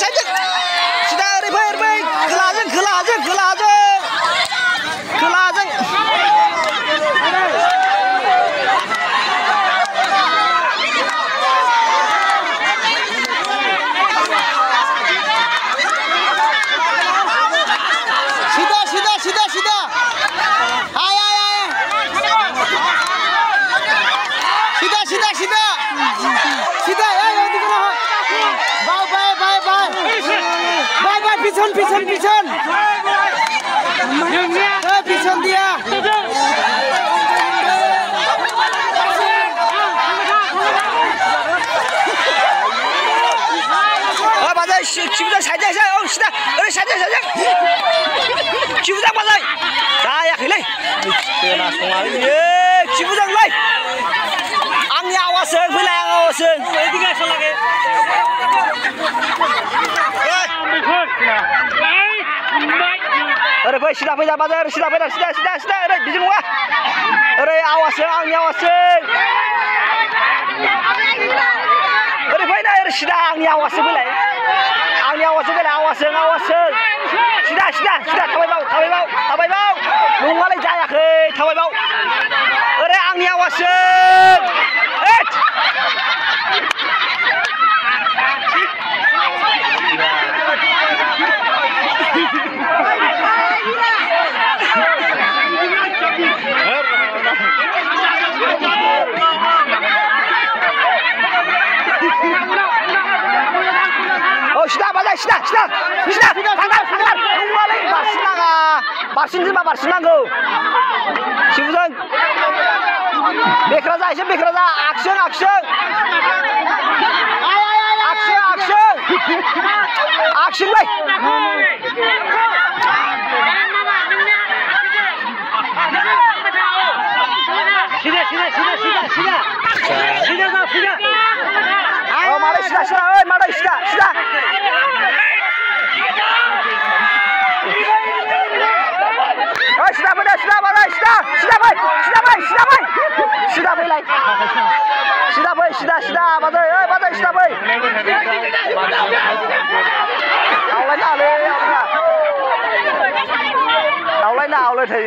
साइडजों सिदा ओरै फै खोलाजों सिदा आय सिदा बाय पिछन पिछन dia bazai cibutan saja oh sudah saja cibutan bazai saya hilai kena songal ye cibutan lai angnya awasen hilai awasen tiga lagi अरे भाई सीधा पैदा बाजार सीधा अरे बिजन हुआ अरे आवाज आंनि आवाजसो अरे भाई ना अरे सीधा आंनि आवाजसो फैलाय आवाजसो सीधा थाबायबाव नङालाय जायाखै थाबायबाव अरे आंनि आवाजसो Oh sudah bazai sudah tangan nunggualai barsinnaंगौ cibutan bekra जा action लै सीधा oh mari सीधा सीधा bazai सीधा बै आवलाय नालै थै